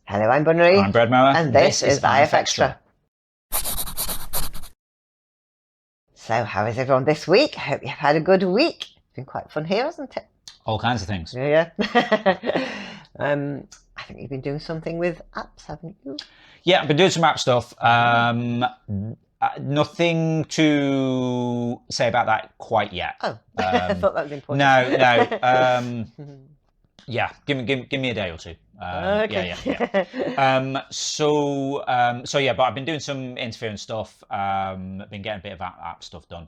Hello, I'm Bunnery. I'm Brad Mower. And this is IFXtra. So, how is everyone this week? Hope you've had a good week. It's been quite fun here, hasn't it? All kinds of things. Yeah. I think you've been doing something with apps, haven't you? Yeah, I've been doing some app stuff. Nothing to say about that quite yet. Oh, I thought that was important. No. Yeah, give me a day or two. Okay. Yeah. But I've been doing some interference stuff. Been getting a bit of app stuff done.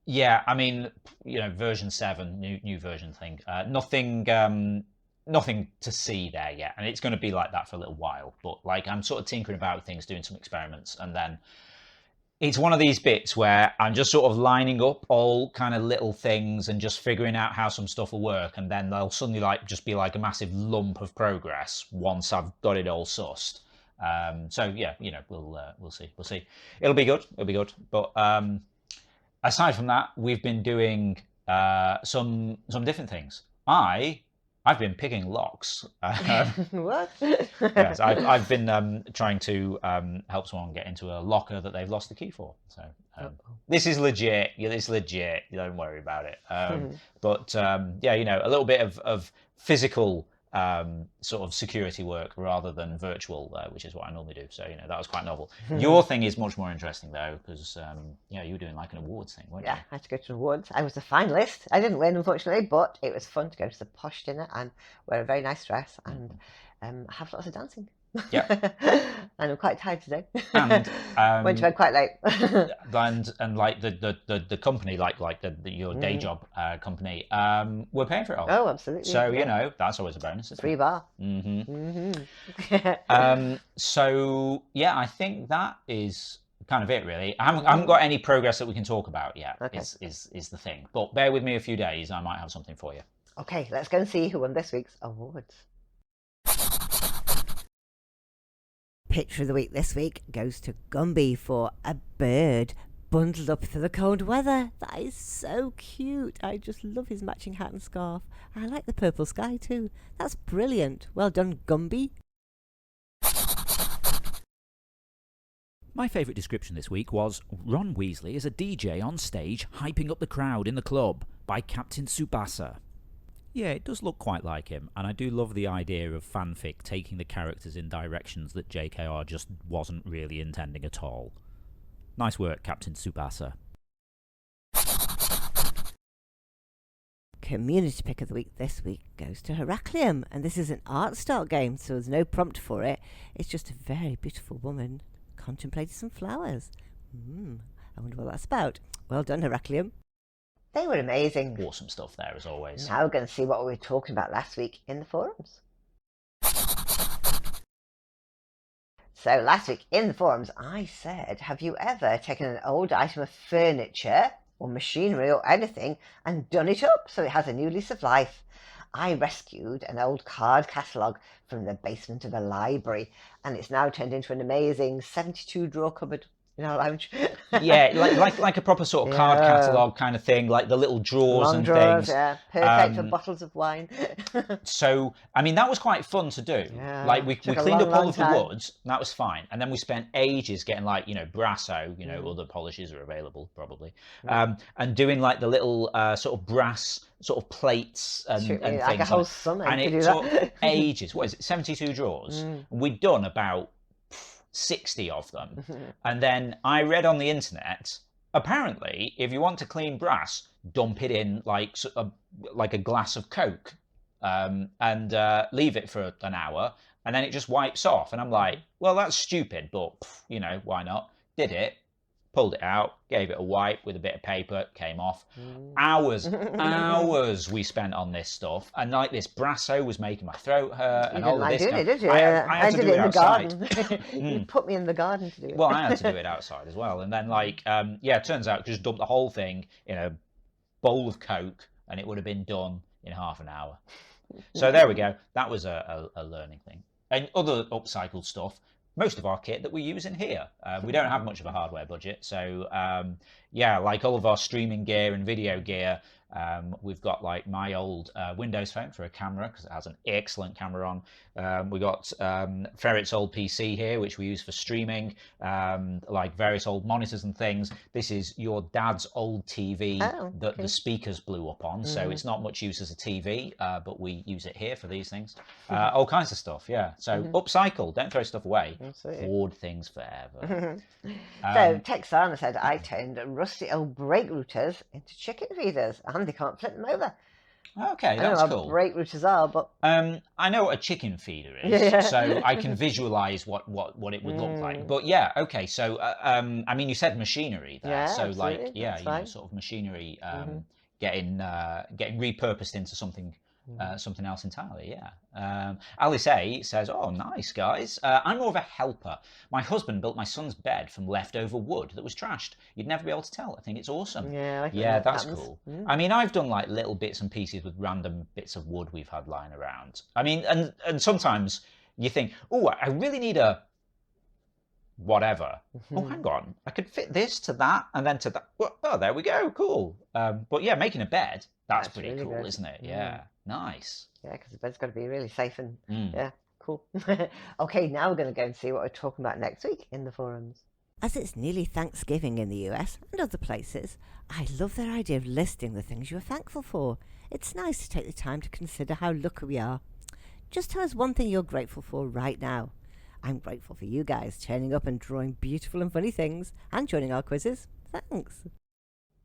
Yeah, I mean, version 7, new version thing. Nothing to see there yet, and it's going to be like that for a little while. But like, I'm sort of tinkering about things, doing some experiments, and then it's one of these bits where I'm just sort of lining up all kind of little things and just figuring out how some stuff will work, and then they'll suddenly just be like a massive lump of progress once I've got it all sussed. So yeah, we'll see. It'll be good. But aside from that, we've been doing some different things. I've been picking locks. What? Yes, I've been trying to help someone get into a locker that they've lost the key for. So this is legit. It's legit. You don't worry about it. But yeah, a little bit of physical sort of security work rather than virtual, which is what I normally do. So that was quite novel. Your thing is much more interesting though, because you were doing like an awards thing, weren't you? Yeah, I had to go to an awards. I was a finalist. I didn't win, unfortunately, but it was fun to go to the posh dinner and wear a very nice dress and have lots of dancing. Yeah. And I'm quite tired today. And went to bed quite late. and like the company, like your day job company, we're paying for it all. Oh, absolutely. So that's always a bonus. Isn't Free it? bar. So yeah, I think that is kind of it really. I haven't got any progress that we can talk about yet. Okay. Is the thing. But bear with me a few days. I might have something for you. Okay, let's go and see who won this week's awards. Picture of the week this week goes to Gumby for a bird bundled up for the cold weather. That is so cute. I just love his matching hat and scarf. I like the purple sky too. That's brilliant. Well done, Gumby. My favourite description this week was Ron Weasley is a DJ on stage hyping up the crowd in the club by Captain Tsubasa. Yeah, it does look quite like him, and I do love the idea of fanfic taking the characters in directions that JKR just wasn't really intending at all. Nice work, Captain Tsubasa. Community pick of the week this week goes to Heraclium, and this is an art style game, so there's no prompt for it. It's just a very beautiful woman contemplating some flowers. I wonder what that's about. Well done, Heraclium. They were amazing. Awesome stuff there as always. Now we're going to see what we were talking about last week in the forums. So last week in the forums, I said, have you ever taken an old item of furniture or machinery or anything and done it up so it has a new lease of life? I rescued an old card catalogue from the basement of a library, and it's now turned into an amazing 72 drawer cupboard in our lounge. Yeah, like a proper sort of card catalogue kind of thing, like the little drawers Long and drawers, things. yeah, perfect for bottles of wine. So, I mean, that was quite fun to do. Yeah, like we took a cleaned long, up all long of the time. woods, and that was fine. And then we spent ages getting like, Brasso, other polishes are available probably, and doing like the little sort of brass sort of plates and things. Like a whole summer and to it do took that. ages. What is it? 72 drawers. We'd done about 60 of them. And then I read on the internet, apparently, if you want to clean brass, dump it in like a glass of Coke and leave it for an hour, and then it just wipes off. And I'm like, well, that's stupid, but why not? Did it, pulled it out, gave it a wipe with a bit of paper, came off. Hours we spent on this stuff, and like this Brasso was making my throat hurt and all of this. You didn't like doing it, did you? I had to did do it in the outside. garden. You put me in the garden to do it. Well, I had to do it outside as well, and then it turns out just dumped the whole thing in a bowl of Coke, and it would have been done in half an hour. So there we go. That was a learning thing. And other upcycled stuff, most of our kit that we use in here. We don't have much of a hardware budget, so like all of our streaming gear and video gear, We've got like my old Windows phone for a camera because it has an excellent camera on. We got Ferret's old PC here, which we use for streaming, like various old monitors and things. This is your dad's old TV that the speakers blew up on, so it's not much use as a TV, but we use it here for these things. All kinds of stuff, yeah. So upcycle, don't throw stuff away. Hoard things forever. So Texana said, I turned rusty old brake routers into chicken feeders and they can't flip them over. Okay, that's I don't know cool. what brake routers are, but I know what a chicken feeder is, so I can visualize what it would look like. But yeah, okay. So I mean, you said machinery there, Yeah, so absolutely. like yeah, That's you know, fine. sort of machinery getting repurposed into something else entirely. Yeah. Alice A says, "Oh, nice guys. I'm more of a helper. My husband built my son's bed from leftover wood that was trashed. You'd never be able to tell. I think it's awesome. Yeah, That's cool. I mean, I've done like little bits and pieces with random bits of wood we've had lying around. I mean, and sometimes you think, oh, I really need a whatever. Oh, hang on, I could fit this to that and then to that. Oh, there we go. Cool. But yeah, making a bed, that's pretty really cool, good. isn't it? Yeah. Nice. Yeah, because the bed's got to be really safe and yeah, cool. Okay, now we're going to go and see what we're talking about next week in the forums. As it's nearly Thanksgiving in the US and other places, I love their idea of listing the things you're thankful for. It's nice to take the time to consider how lucky we are. Just tell us one thing you're grateful for right now. I'm grateful for you guys turning up and drawing beautiful and funny things and joining our quizzes. Thanks.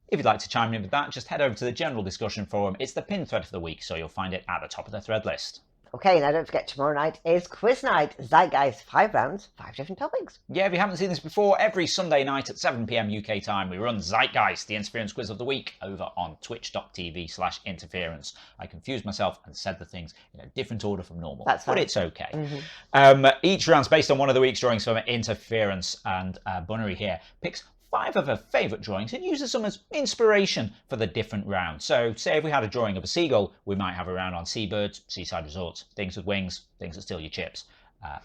If you'd like to chime in with that, just head over to the general discussion forum. It's the pinned thread for the week, so you'll find it at the top of the thread list. Okay, now don't forget tomorrow night is quiz night. Zeitgeist, 5 rounds, 5 different topics. Yeah, if you haven't seen this before, every Sunday night at 7 p.m. UK time, we run Zeitgeist, the interference quiz of the week, over on twitch.tv/interference. I confused myself and said the things in a different order from normal. That's fine. But it's okay. Each round's based on one of the week's drawings from Interference, and Bunnery here picks 5 of her favourite drawings and uses them as inspiration for the different rounds. So say if we had a drawing of a seagull, we might have a round on seabirds, seaside resorts, things with wings, things that steal your chips.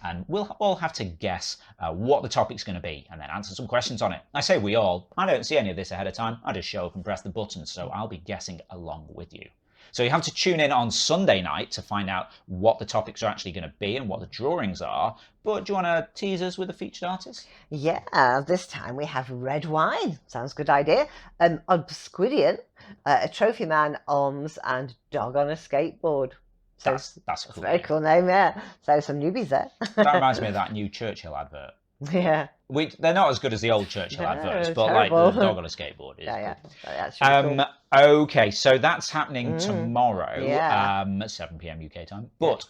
And we'll all have to guess what the topic's going to be and then answer some questions on it. I say we all. I don't see any of this ahead of time. I just show up and press the buttons, so I'll be guessing along with you. So you have to tune in on Sunday night to find out what the topics are actually going to be and what the drawings are. But do you want to tease us with a featured artist? Yeah, this time we have red wine. Sounds good idea. Obsquidian, a trophy man, arms, and dog on a skateboard. So that's a cool very cool name, yeah. So some newbies there. That reminds me of that new Churchill advert. Yeah. They're not as good as the old Churchill adverts, but terrible. Like the dog on a skateboard is that's really cool. Okay, so that's happening tomorrow, 7 p.m. UK time. But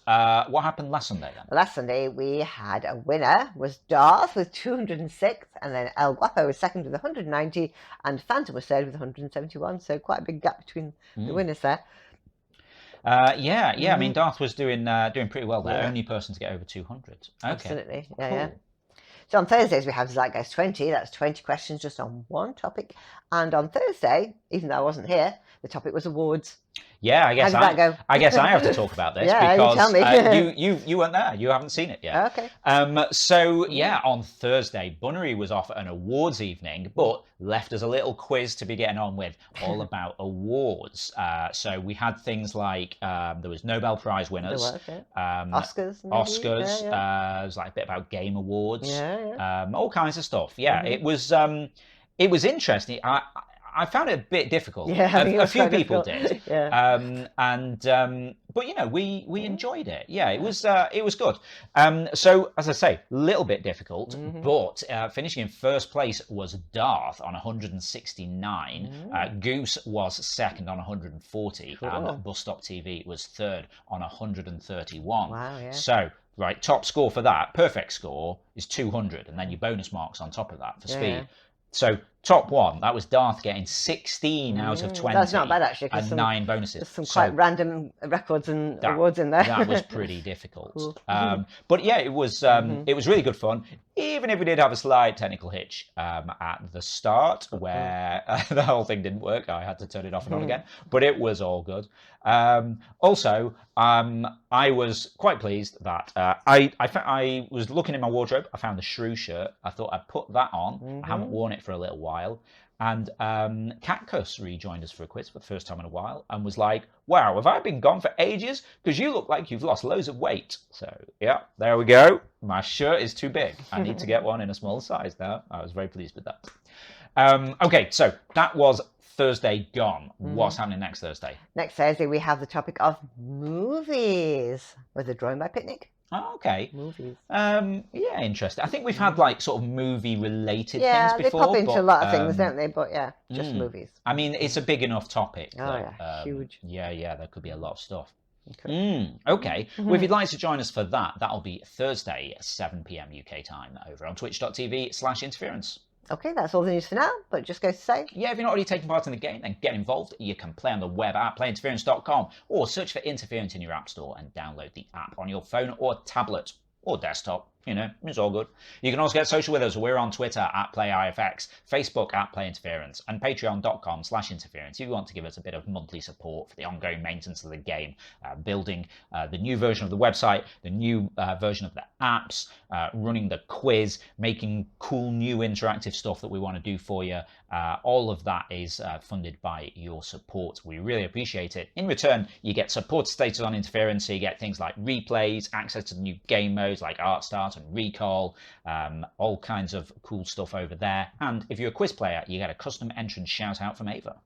what happened last Sunday then? Last Sunday we had a winner, was Darth with 206, and then El Guapo was second with 190, and Phantom was third with 171, so quite a big gap between the winners there. Yeah, I mean, Darth was doing pretty well there. Only person to get over 200. Okay. Absolutely, cool. Yeah. So on Thursdays we have Zeitgeist 20. That's 20 questions just on one topic. And on Thursday, even though I wasn't here, the topic was awards. Yeah, I guess how did that go? I guess I have to talk about this because you tell me. you weren't there. You haven't seen it yet. Okay. So yeah, on Thursday, Bunnery was off at an awards evening, but left us a little quiz to be getting on with, all about awards. So we had things like there was Nobel Prize winners, Oscars, maybe? Oscars. There was like a bit about game awards, all kinds of stuff. Yeah, it was interesting. I found it a bit difficult. Yeah, a few people did. But you know, we enjoyed it. Yeah, it was good. So as I say, a little bit difficult, but finishing in first place was Darth on 169. Goose was second on 140, and Bus Stop TV was third on 131. Wow, yeah. So right, top score for that, perfect score, is 200, and then your bonus marks on top of that for speed. Yeah. So top one, that was Darth getting 16 out of 20. That's not bad actually. And 9 bonuses. There's some quite random records and awards in there. That was pretty difficult. Cool. But yeah, it was really good fun. Even if we did have a slight technical hitch at the start where the whole thing didn't work. I had to turn it off and on again. But it was all good. Also, I was quite pleased that I was looking in my wardrobe. I found the Shrew shirt. I thought I'd put that on. I haven't worn it for a little while. And Catcuss rejoined us for a quiz for the first time in a while and was like, wow, have I been gone for ages? Because you look like you've lost loads of weight. So, yeah, there we go. My shirt is too big. I need to get one in a smaller size now. I was very pleased with that. Okay, so that was Thursday gone. What's happening next Thursday? Next Thursday, we have the topic of movies with a Drawing by Picnic. Oh, okay. Movies. Yeah, interesting. I think we've had like sort of movie-related Yeah, things before. they pop into but, a lot of things, don't they? But yeah, just movies. I mean, it's a big enough topic. Oh, that, yeah, huge. Yeah, there could be a lot of stuff. Okay. Okay. Well, if you'd like to join us for that, that'll be Thursday, 7 p.m. UK time over on twitch.tv/interference. Okay, that's all the news for now, but just goes to say... Yeah, if you're not already taking part in the game, then get involved. You can play on the web at playinterference.com or search for Interference in your app store and download the app on your phone or tablet or desktop. You know, it's all good. You can also get social with us. We're on Twitter at PlayIFX, Facebook at PlayInterference, and Patreon.com/interference if you want to give us a bit of monthly support for the ongoing maintenance of the game, building the new version of the website, the new version of the apps, running the quiz, making cool new interactive stuff that we want to do for you. All of that is funded by your support. We really appreciate it. In return, you get support status on Interference, so you get things like replays, access to the new game modes like Art Start and Recall, all kinds of cool stuff over there. And if you're a quiz player, you get a custom entrance shout out from Ava.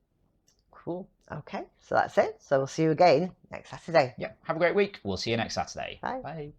Cool. Okay, so that's it. So we'll see you again next Saturday. Yeah, have a great week. We'll see you next Saturday. Bye. Bye.